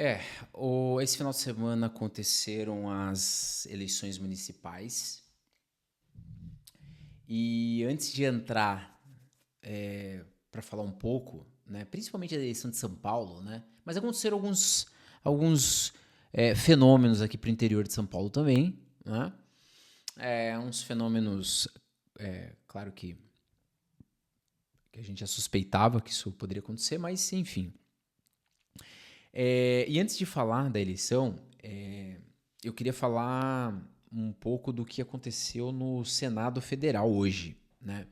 É, esse final de semana aconteceram as eleições municipais e antes de entrar para falar um pouco, né, principalmente da eleição de São Paulo, né, mas aconteceram alguns fenômenos aqui para o interior de São Paulo também, né, uns fenômenos, claro que a gente já suspeitava que isso poderia acontecer, mas enfim. E antes de falar da eleição, eu queria falar um pouco do que aconteceu no Senado Federal hoje, né?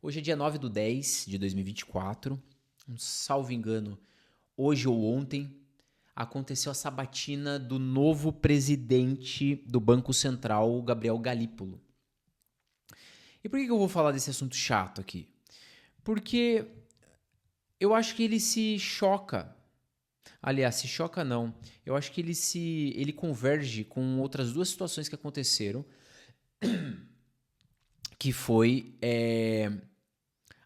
Hoje é dia 9 do 10 de 2024, salvo engano, hoje ou ontem, aconteceu a sabatina do novo presidente do Banco Central, Gabriel Galípolo. E por que eu vou falar desse assunto chato aqui? Porque eu acho que ele se choca. Aliás, se choca não. Eu acho que ele converge com outras duas situações que aconteceram, que foi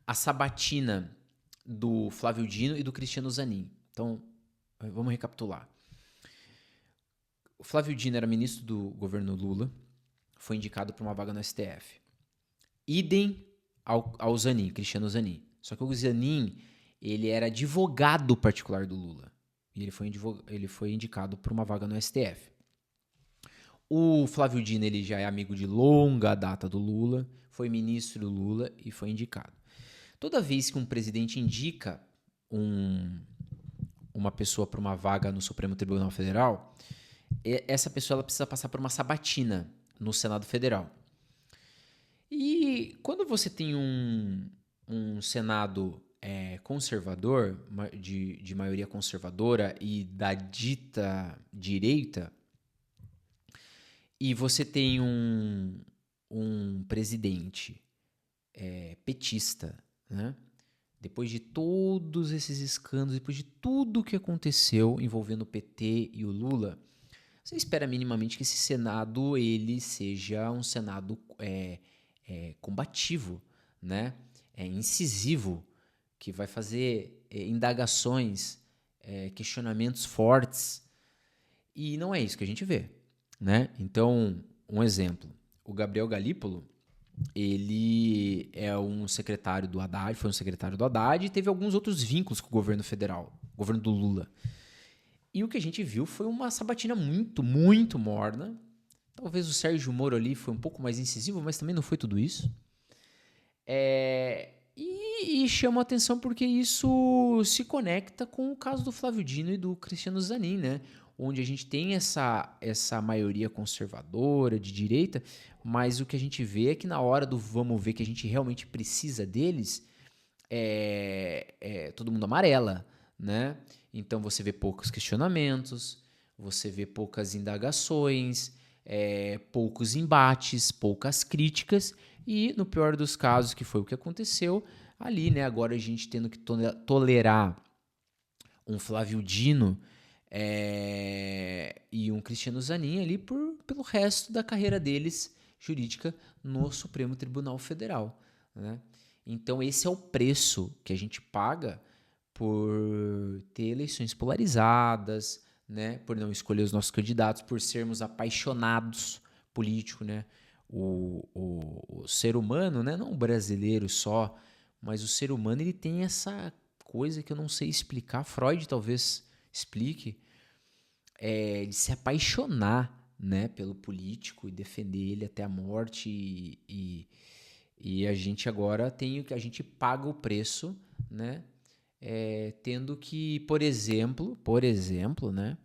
a sabatina do Flávio Dino e do Cristiano Zanin. Então, vamos recapitular. O Flávio Dino era ministro do governo Lula, foi indicado para uma vaga no STF. Idem ao Zanin, Cristiano Zanin. Só que o Zanin, ele era advogado particular do Lula. E ele foi indicado para uma vaga no STF. O Flávio Dino, ele já é amigo de longa data do Lula, foi ministro do Lula e foi indicado. Toda vez que um presidente indica uma pessoa para uma vaga no Supremo Tribunal Federal, essa pessoa ela precisa passar por uma sabatina no Senado Federal. E quando você tem um Senado conservador, de maioria conservadora e da dita direita, e você tem um presidente petista, né? Depois de todos esses escândalos, depois de tudo que aconteceu envolvendo o PT e o Lula, você espera minimamente que esse Senado ele seja um Senado combativo, né? Incisivo, que vai fazer indagações, questionamentos fortes. E não é isso que a gente vê, né? Então, um exemplo. O Gabriel Galípolo, ele é um secretário do Haddad, foi um secretário do Haddad e teve alguns outros vínculos com o governo federal, o governo do Lula. E o que a gente viu foi uma sabatina muito, muito morna. Talvez o Sérgio Moro ali foi um pouco mais incisivo, mas também não foi tudo isso. E chama a atenção porque isso se conecta com o caso do Flávio Dino e do Cristiano Zanin, né? Onde a gente tem essa maioria conservadora, de direita, mas o que a gente vê é que na hora do vamos ver que a gente realmente precisa deles, todo mundo amarela, né? Então você vê poucos questionamentos, você vê poucas indagações, poucos embates, poucas críticas e, no pior dos casos, que foi o que aconteceu, ali, né? Agora a gente tendo que tolerar um Flávio Dino e um Cristiano Zanin ali pelo resto da carreira deles jurídica no Supremo Tribunal Federal, né? Então esse é o preço que a gente paga por ter eleições polarizadas, né? Por não escolher os nossos candidatos, por sermos apaixonados político, né? O ser humano, né? Não o brasileiro só, mas o ser humano ele tem essa coisa que eu não sei explicar. Freud talvez explique, de se apaixonar, né, pelo político e defender ele até a morte e a gente agora tem o que a gente paga o preço, né, tendo que, por exemplo, né,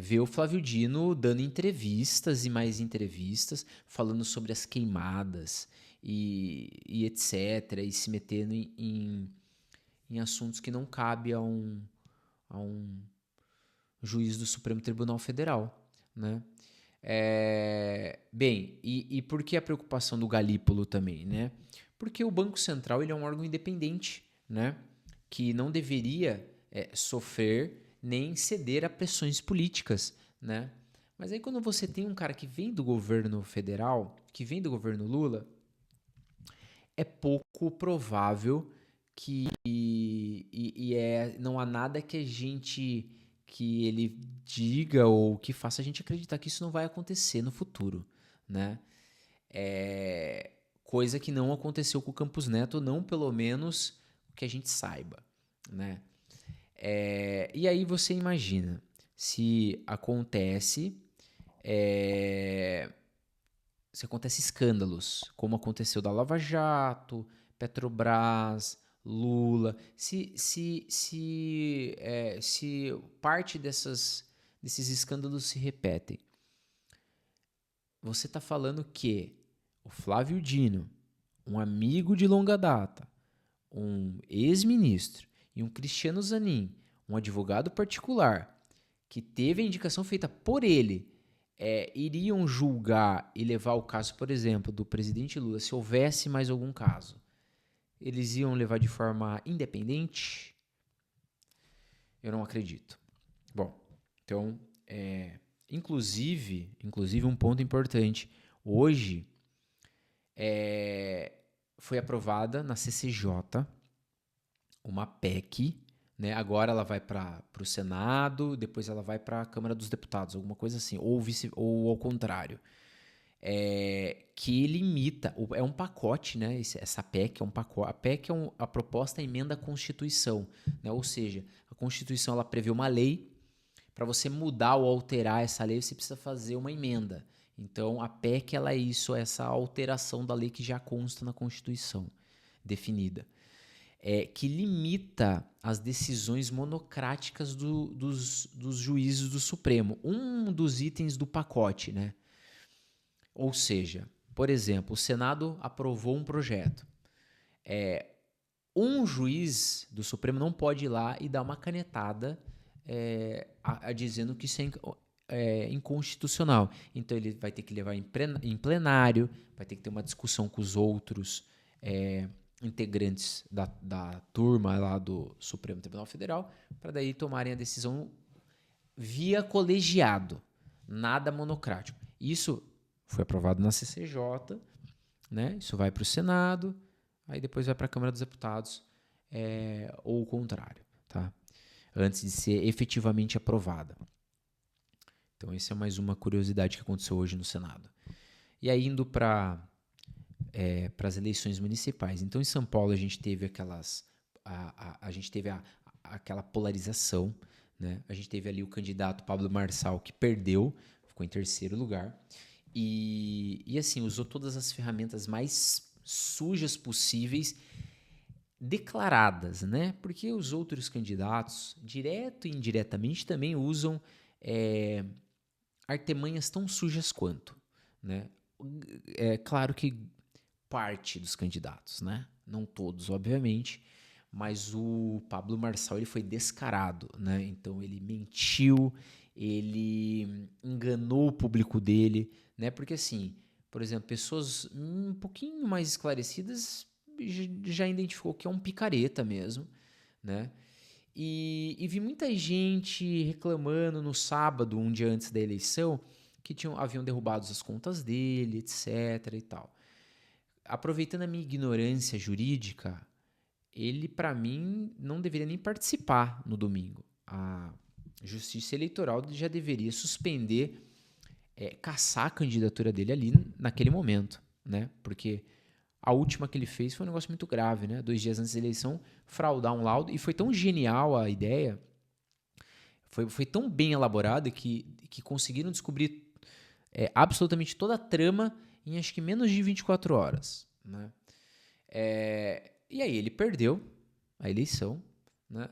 ver o Flávio Dino dando entrevistas e mais entrevistas, falando sobre as queimadas e etc, e se metendo em assuntos que não cabe a um juiz do Supremo Tribunal Federal, né? Bem, e por que a preocupação do Galípolo também, né? Porque o Banco Central ele é um órgão independente, né? Que não deveria sofrer nem ceder a pressões políticas, né? Mas aí quando você tem um cara que vem do governo federal, que vem do governo Lula, é pouco provável que não há nada que ele diga ou que faça a gente acreditar que isso não vai acontecer no futuro, né? Coisa que não aconteceu com o Campos Neto, não pelo menos que a gente saiba, né? E aí você imagina, se acontece escândalos, como aconteceu da Lava Jato, Petrobras, Lula, se parte desses escândalos se repetem, você está falando que o Flávio Dino, um amigo de longa data, um ex-ministro e um Cristiano Zanin, um advogado particular, que teve a indicação feita por ele, iriam julgar e levar o caso, por exemplo, do presidente Lula, se houvesse mais algum caso, eles iam levar de forma independente? Eu não acredito. Bom, então, inclusive um ponto importante, hoje foi aprovada na CCJ uma PEC, né? Agora ela vai para o Senado, depois ela vai para a Câmara dos Deputados, alguma coisa assim, ou ao contrário. Que limita, é um pacote, né? Essa PEC é um pacote. A PEC é a proposta emenda à Constituição, né? Ou seja, a Constituição ela prevê uma lei, para você mudar ou alterar essa lei, você precisa fazer uma emenda. Então, a PEC ela é isso, essa alteração da lei que já consta na Constituição, definida. Que limita as decisões monocráticas dos juízes do Supremo. Um dos itens do pacote, né? Ou seja, por exemplo, o Senado aprovou um projeto. Um juiz do Supremo não pode ir lá e dar uma canetada dizendo que isso é inconstitucional. Então ele vai ter que levar em plenário, vai ter que ter uma discussão com os outros integrantes da turma lá do Supremo Tribunal Federal, para daí tomarem a decisão via colegiado, nada monocrático. Isso foi aprovado na CCJ, né? Isso vai para o Senado, aí depois vai para a Câmara dos Deputados, ou o contrário, tá? Antes de ser efetivamente aprovada. Então, essa é mais uma curiosidade que aconteceu hoje no Senado. E aí, indo para as eleições municipais. Então, em São Paulo, a gente teve aquela polarização, né? A gente teve ali o candidato Pablo Marçal, que perdeu, ficou em terceiro lugar. E assim, usou todas as ferramentas mais sujas possíveis, declaradas, né? Porque os outros candidatos, direto e indiretamente, também usam artimanhas tão sujas quanto, né? É claro que parte dos candidatos, né? Não todos, obviamente, mas o Pablo Marçal ele foi descarado, né? Então ele mentiu, ele enganou o público dele, né? Porque assim, por exemplo, pessoas um pouquinho mais esclarecidas já identificou que é um picareta mesmo, né? E vi muita gente reclamando no sábado, um dia antes da eleição, que haviam derrubado as contas dele, etc e tal. Aproveitando a minha ignorância jurídica, ele, para mim, não deveria nem participar no domingo. A Justiça Eleitoral já deveria suspender, cassar a candidatura dele ali naquele momento, né? Porque a última que ele fez foi um negócio muito grave, né? 2 dias antes da eleição, fraudar um laudo. E foi tão genial a ideia, foi tão bem elaborada que conseguiram descobrir absolutamente toda a trama em acho que menos de 24 horas, né? E aí ele perdeu a eleição, né?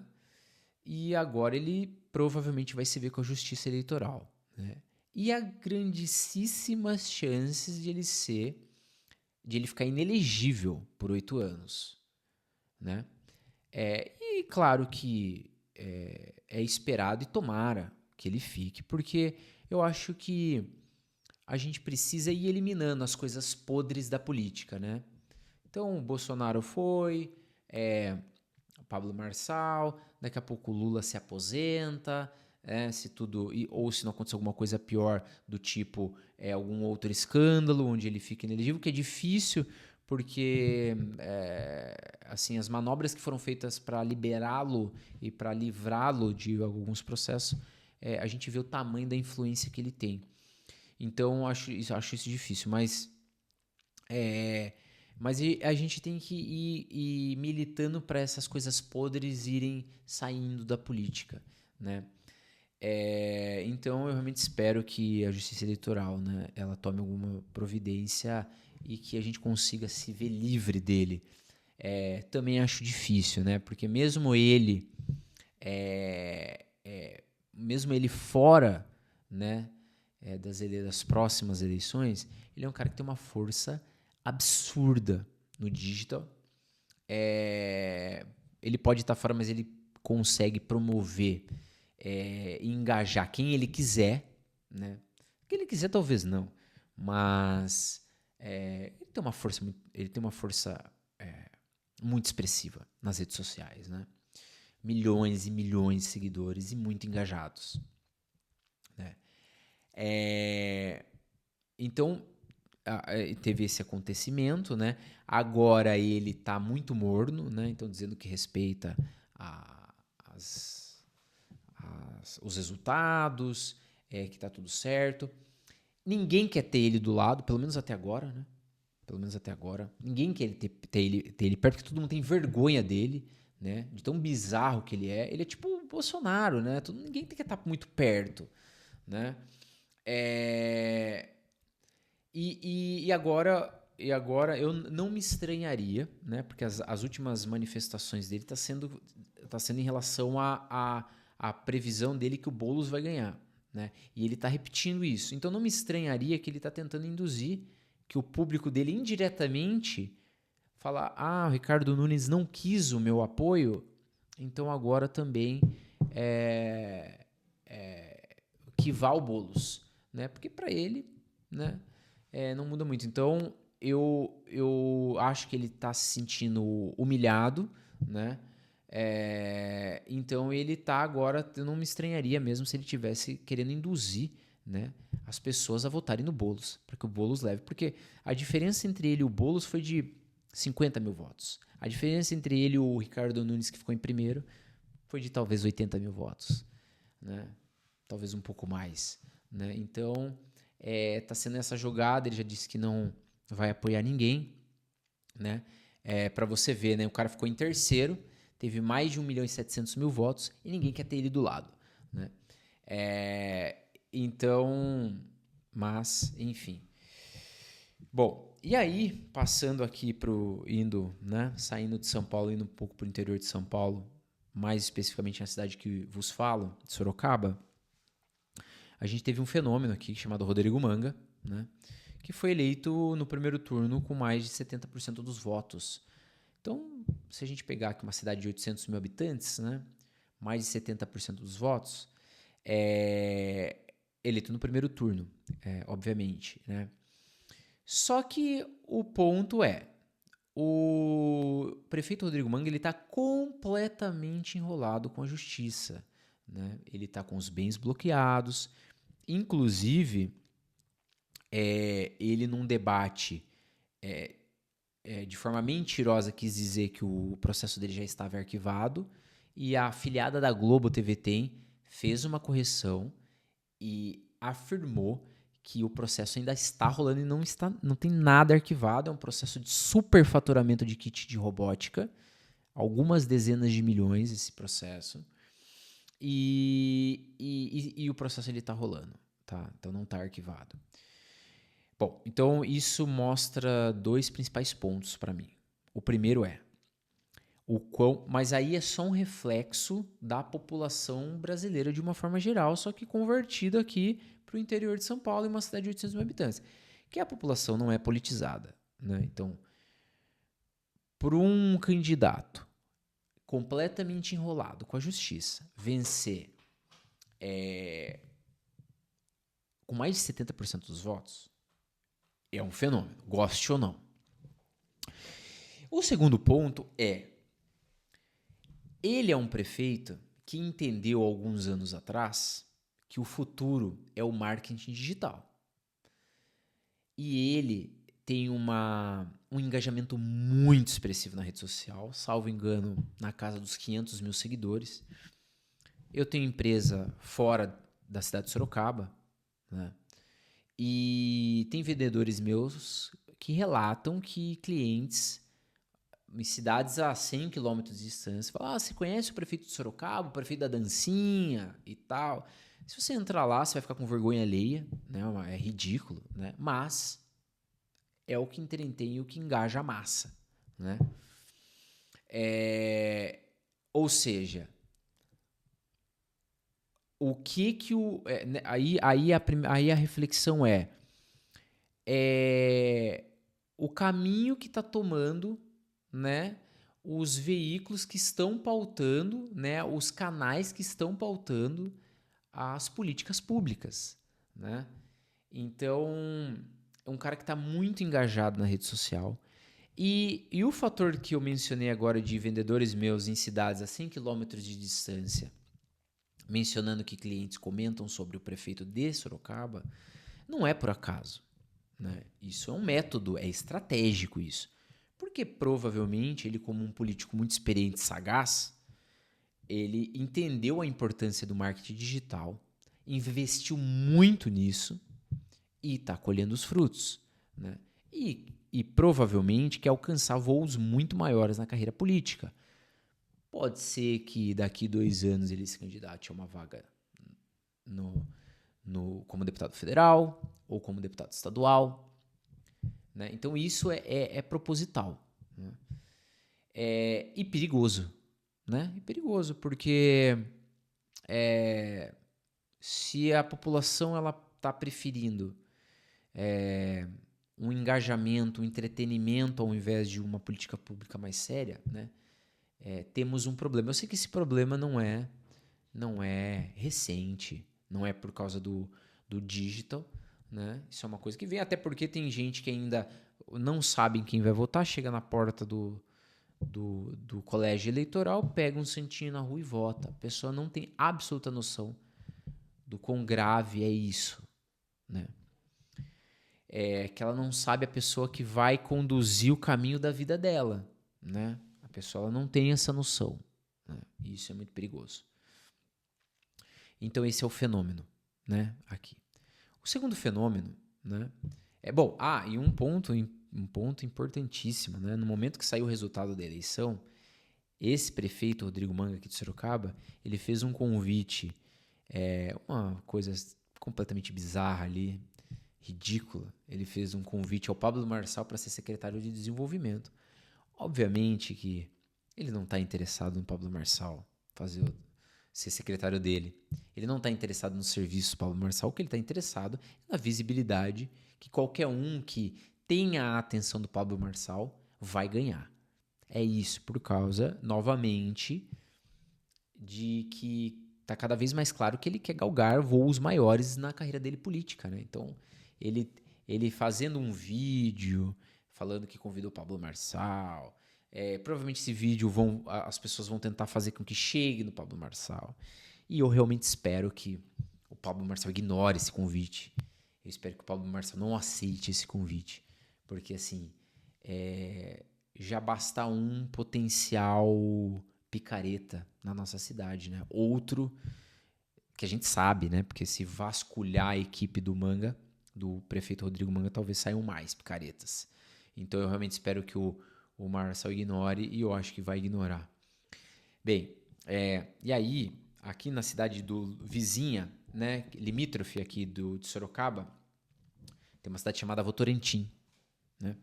E agora ele provavelmente vai se ver com a Justiça Eleitoral, né? E há grandíssimas chances de ele ficar inelegível por 8 anos, né? E claro que é esperado e tomara que ele fique, porque eu acho que a gente precisa ir eliminando as coisas podres da política, né? Então, o Bolsonaro foi, o Pablo Marçal, daqui a pouco o Lula se aposenta, se tudo, ou se não acontecer alguma coisa pior do tipo algum outro escândalo onde ele fica inelegível, que é difícil, porque assim, as manobras que foram feitas para liberá-lo e para livrá-lo de alguns processos, a gente vê o tamanho da influência que ele tem. Então, acho isso difícil, mas a gente tem que ir militando para essas coisas podres irem saindo da política, né? Então, eu realmente espero que a Justiça Eleitoral, né, ela tome alguma providência e que a gente consiga se ver livre dele. Também acho difícil, né? Porque mesmo ele fora, né, das próximas eleições, ele é um cara que tem uma força absurda no digital. Ele pode estar fora, mas ele consegue promover e engajar quem ele quiser, né? Quem ele quiser talvez não, mas ele tem uma força muito expressiva nas redes sociais, né? Milhões e milhões de seguidores e muito engajados, né? Então, teve esse acontecimento, né? Agora ele está muito morno, né? Então, dizendo que respeita os resultados, que está tudo certo. Ninguém quer ter ele do lado, pelo menos até agora, né? Pelo menos até agora. Ninguém quer ter ele perto, porque todo mundo tem vergonha dele, né? De tão bizarro que ele é. Ele é tipo o Bolsonaro, né? Ninguém tem que estar muito perto, né? E agora eu não me estranharia, né? Porque as últimas manifestações dele tá sendo em relação à previsão dele que o Boulos vai ganhar, né? E ele tá repetindo isso. Então não me estranharia que ele tá tentando induzir que o público dele indiretamente fala: o Ricardo Nunes não quis o meu apoio, então agora também que vá o Boulos, né? Porque para ele, né, não muda muito. Então eu acho que ele está se sentindo humilhado, né? Então ele está agora, eu não me estranharia mesmo se ele tivesse querendo induzir, né, as pessoas a votarem no Boulos, para que o Boulos leve. Porque a diferença entre ele e o Boulos foi de 50 mil votos. A diferença entre ele e o Ricardo Nunes, que ficou em primeiro, foi de talvez 80 mil votos, né? Talvez um pouco mais, né? Então, tá sendo essa jogada. Ele já disse que não vai apoiar ninguém, né? Para você ver, né? O cara ficou em terceiro, teve mais de 1.700.000 votos e ninguém quer ter ele do lado, né? Então, mas, enfim. Bom, e aí, passando aqui saindo de São Paulo, indo um pouco pro interior de São Paulo, mais especificamente na cidade que vos falo, de Sorocaba, a gente teve um fenômeno aqui chamado Rodrigo Manga, né, que foi eleito no primeiro turno com mais de 70% dos votos. Então, se a gente pegar aqui uma cidade de 800 mil habitantes, né, mais de 70% dos votos, eleito no primeiro turno, obviamente, né. Só que o ponto o prefeito Rodrigo Manga está completamente enrolado com a justiça, né? Ele está com os bens bloqueados. Inclusive, ele num debate de forma mentirosa quis dizer que o processo dele já estava arquivado, e a afiliada da Globo TV fez uma correção e afirmou que o processo ainda está rolando e não tem nada arquivado. É um processo de superfaturamento de kit de robótica, algumas dezenas de milhões esse processo, e o processo está rolando, tá? Então não está arquivado. Bom, então isso mostra dois principais pontos para mim. O primeiro mas aí é só um reflexo da população brasileira de uma forma geral, só que convertido aqui para o interior de São Paulo, em uma cidade de 800 mil habitantes, que a população não é politizada, né? Então, por um candidato completamente enrolado com a justiça vencer com mais de 70% dos votos, é um fenômeno, goste ou não. O segundo ponto ele é um prefeito que entendeu alguns anos atrás que o futuro é o marketing digital. E ele tem uma um engajamento muito expressivo na rede social, salvo engano, na casa dos 500 mil seguidores. Eu tenho empresa fora da cidade de Sorocaba, né? E tem vendedores meus que relatam que clientes em cidades a 100 quilômetros de distância falam: você conhece o prefeito de Sorocaba, o prefeito da dancinha e tal? Se você entrar lá, você vai ficar com vergonha alheia, né? É ridículo, né? Mas é o que entretém e o que engaja a massa, né? Ou seja, o que o... aí a reflexão é o caminho que está tomando, né, os veículos que estão pautando, né, os canais que estão pautando as políticas públicas, né? Então, é um cara que está muito engajado na rede social. E o fator que eu mencionei agora de vendedores meus em cidades a 100 quilômetros de distância, mencionando que clientes comentam sobre o prefeito de Sorocaba, não é por acaso, né? Isso é um método, é estratégico isso. Porque provavelmente ele, como um político muito experiente e sagaz, ele entendeu a importância do marketing digital, investiu muito nisso e está colhendo os frutos, né? E provavelmente quer alcançar voos muito maiores na carreira política. Pode ser que daqui 2 anos ele se candidate a uma vaga como deputado federal ou como deputado estadual, né? Então isso é proposital, né? E perigoso, né? E perigoso porque se a população ela está preferindo um engajamento, um entretenimento ao invés de uma política pública mais séria, né? Temos um problema. Eu sei que esse problema não é recente, não é por causa do digital, né? Isso é uma coisa que vem, até porque tem gente que ainda não sabe quem vai votar, chega na porta do colégio eleitoral, pega um santinho na rua e vota. A pessoa não tem absoluta noção do quão grave é isso, né? Que ela não sabe a pessoa que vai conduzir o caminho da vida dela, né? A pessoa ela não tem essa noção, né? E isso é muito perigoso. Então esse é o fenômeno, né? Aqui. O segundo fenômeno, né? E um ponto importantíssimo, né? No momento que saiu o resultado da eleição, esse prefeito, Rodrigo Manga, aqui de Sorocaba, ele fez um convite, uma coisa completamente bizarra ali, ridícula. Ele fez um convite ao Pablo Marçal para ser secretário de Desenvolvimento. Obviamente que ele não está interessado no Pablo Marçal ser secretário dele. Ele não está interessado no serviço do Pablo Marçal, o que ele está interessado é na visibilidade que qualquer um que tenha a atenção do Pablo Marçal vai ganhar. É isso por causa, novamente, de que está cada vez mais claro que ele quer galgar voos maiores na carreira dele política, né? Então, ele fazendo um vídeo falando que convidou o Pablo Marçal, provavelmente esse vídeo as pessoas vão tentar fazer com que chegue no Pablo Marçal. E eu realmente espero que o Pablo Marçal ignore esse convite. Eu espero que o Pablo Marçal não aceite esse convite. Porque, assim, já basta um potencial picareta na nossa cidade, né? Outro que a gente sabe, né? Porque se vasculhar a equipe do Manga, do prefeito Rodrigo Manga, talvez saiam mais picaretas. Então eu realmente espero que o Marçal ignore e eu acho que vai ignorar. Bem, e aí, aqui na cidade do vizinha, né? Limítrofe aqui de Sorocaba, tem uma cidade chamada Votorantim, né?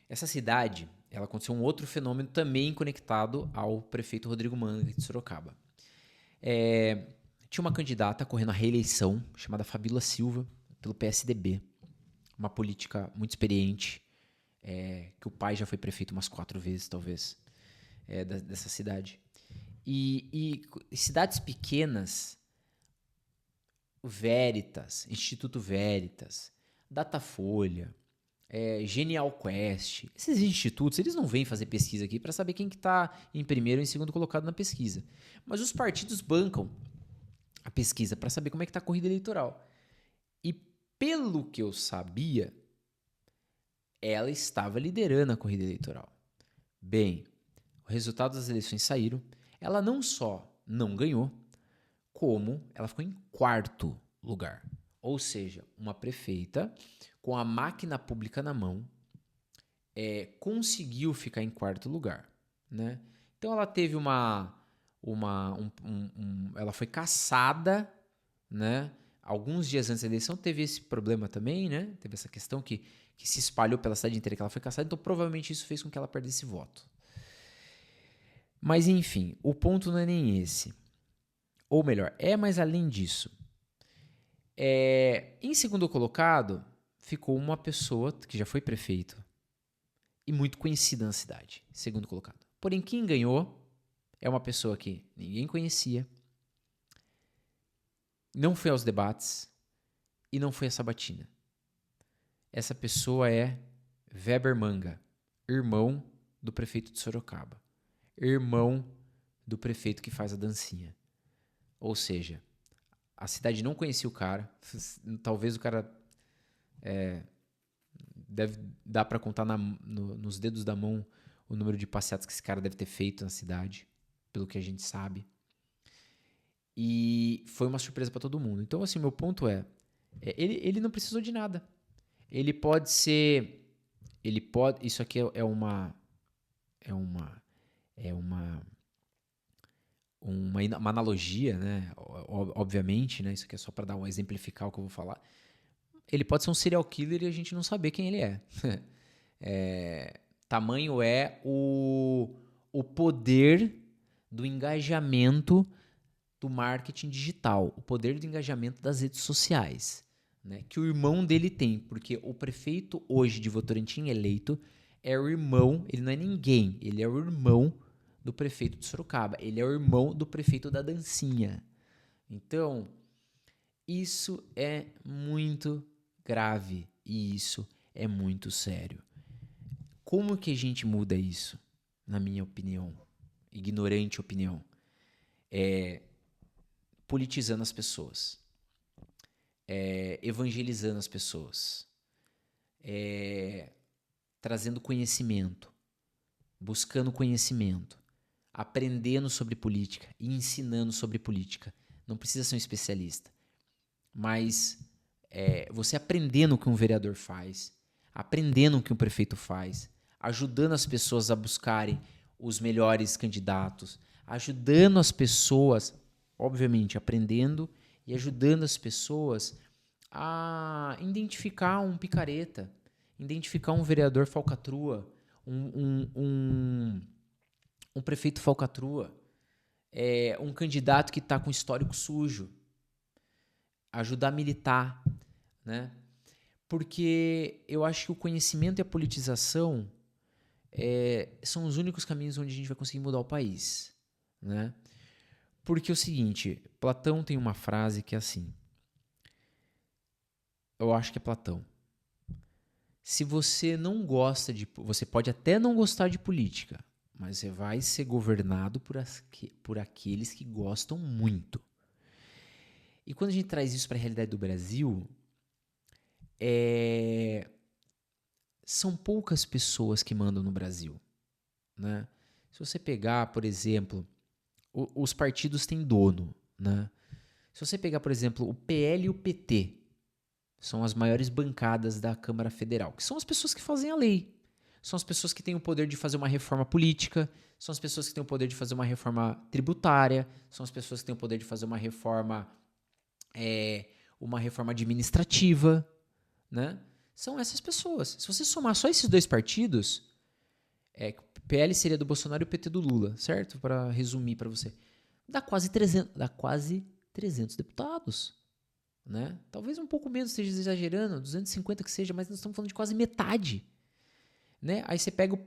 Essa cidade, ela aconteceu um outro fenômeno também conectado ao prefeito Rodrigo Manga de Sorocaba. Tinha uma candidata correndo à reeleição, chamada Fabíola Silva, pelo PSDB. Uma política muito experiente, que o pai já foi prefeito umas 4 vezes, talvez, dessa cidade. E cidades pequenas, Veritas, Instituto Veritas, Datafolha, Genial Quest, esses institutos, eles não vêm fazer pesquisa aqui para saber quem que está em primeiro ou em segundo colocado na pesquisa. Mas os partidos bancam a pesquisa para saber como é que está a corrida eleitoral. E pelo que eu sabia, ela estava liderando a corrida eleitoral. Bem, o resultado das eleições saíram. Ela não só não ganhou, como ela ficou em quarto lugar. Ou seja, uma prefeita com a máquina pública na mão conseguiu ficar em quarto lugar, né? Então ela teve ela foi cassada, né? Alguns dias antes da eleição teve esse problema também, né? Teve essa questão que se espalhou pela cidade inteira que ela foi cassada, então provavelmente isso fez com que ela perdesse voto. Mas enfim, o ponto não é nem esse. Ou melhor, mas além disso. Em segundo colocado, ficou uma pessoa que já foi prefeito e muito conhecida na cidade, segundo colocado. Porém, quem ganhou é uma pessoa que ninguém conhecia, não foi aos debates e não foi à sabatina. Essa pessoa é Weber Manga, irmão do prefeito de Sorocaba, irmão do prefeito que faz a dancinha. Ou seja, a cidade não conhecia o cara, talvez o cara deve dar para contar nos dedos da mão o número de passeatas que esse cara deve ter feito na cidade, pelo que a gente sabe. E foi uma surpresa para todo mundo. Então, assim, meu ponto ele não precisou de nada. Ele pode ser, isso aqui é uma analogia, né? Obviamente, né? Isso aqui é só para dar um exemplificar o que eu vou falar. Ele pode ser um serial killer e a gente não saber quem ele é. Tamanho é o poder do engajamento do marketing digital, o poder do engajamento das redes sociais, né, que o irmão dele tem, porque o prefeito hoje de Votorantim eleito é o irmão, ele não é ninguém, ele é o irmão do prefeito de Sorocaba, ele é o irmão do prefeito da dancinha. Então, isso é muito grave e isso é muito sério. Como que a gente muda isso? Na minha opinião, ignorante opinião, politizando as pessoas, evangelizando as pessoas, trazendo conhecimento, buscando conhecimento, aprendendo sobre política e ensinando sobre política. Não precisa ser um especialista, mas você aprendendo o que um vereador faz, aprendendo o que um prefeito faz, ajudando as pessoas a buscarem os melhores candidatos, ajudando as pessoas, obviamente, aprendendo e ajudando as pessoas a identificar um picareta, identificar um vereador falcatrua, um prefeito falcatrua, um candidato que está com histórico sujo, ajudar a militar, né? Porque eu acho que o conhecimento e a politização são os únicos caminhos onde a gente vai conseguir mudar o país, né? Porque é o seguinte, Platão tem uma frase que é assim, eu acho que é Platão. Se você não gosta você pode até não gostar de política, mas você vai ser governado por aqueles que gostam muito. E quando a gente traz isso para a realidade do Brasil, são poucas pessoas que mandam no Brasil, né? Se você pegar, por exemplo, os partidos têm dono, né? Se você pegar, por exemplo, o PL e o PT, são as maiores bancadas da Câmara Federal, que são as pessoas que fazem a lei. São as pessoas que têm o poder de fazer uma reforma política, são as pessoas que têm o poder de fazer uma reforma tributária, são as pessoas que têm o poder de fazer uma reforma administrativa, né? São essas pessoas. Se você somar só esses dois partidos, o PL seria do Bolsonaro e o PT do Lula, certo? Para resumir para você. Dá quase 300 deputados, né? Talvez um pouco menos, esteja exagerando, 250 que seja, mas nós estamos falando de quase metade, né? Aí você pega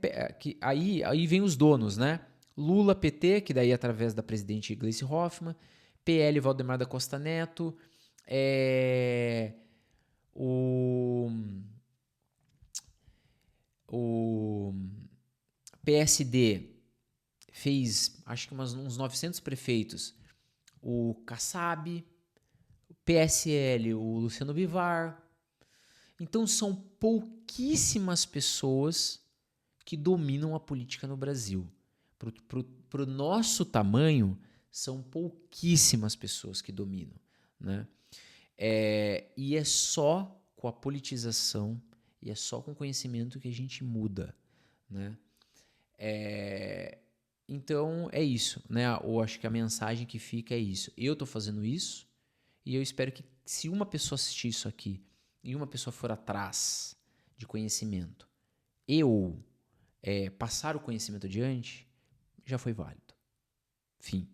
aí vem os donos, né? Lula, PT, que daí é através da presidente Gleice Hoffmann, PL, Valdemar da Costa Neto, o PSD fez, acho que uns 900 prefeitos, o Kassab, o PSL, o Luciano Bivar. Então são pouquíssimas pessoas que dominam a política no Brasil. Pro nosso tamanho, são pouquíssimas pessoas que dominam, né? E é só com a politização e é só com conhecimento que a gente muda, né? Então é isso, né? Eu acho que a mensagem que fica é isso. Eu tô fazendo isso e eu espero que se uma pessoa assistir isso aqui e uma pessoa for atrás de conhecimento, passar o conhecimento adiante, já foi válido. Fim.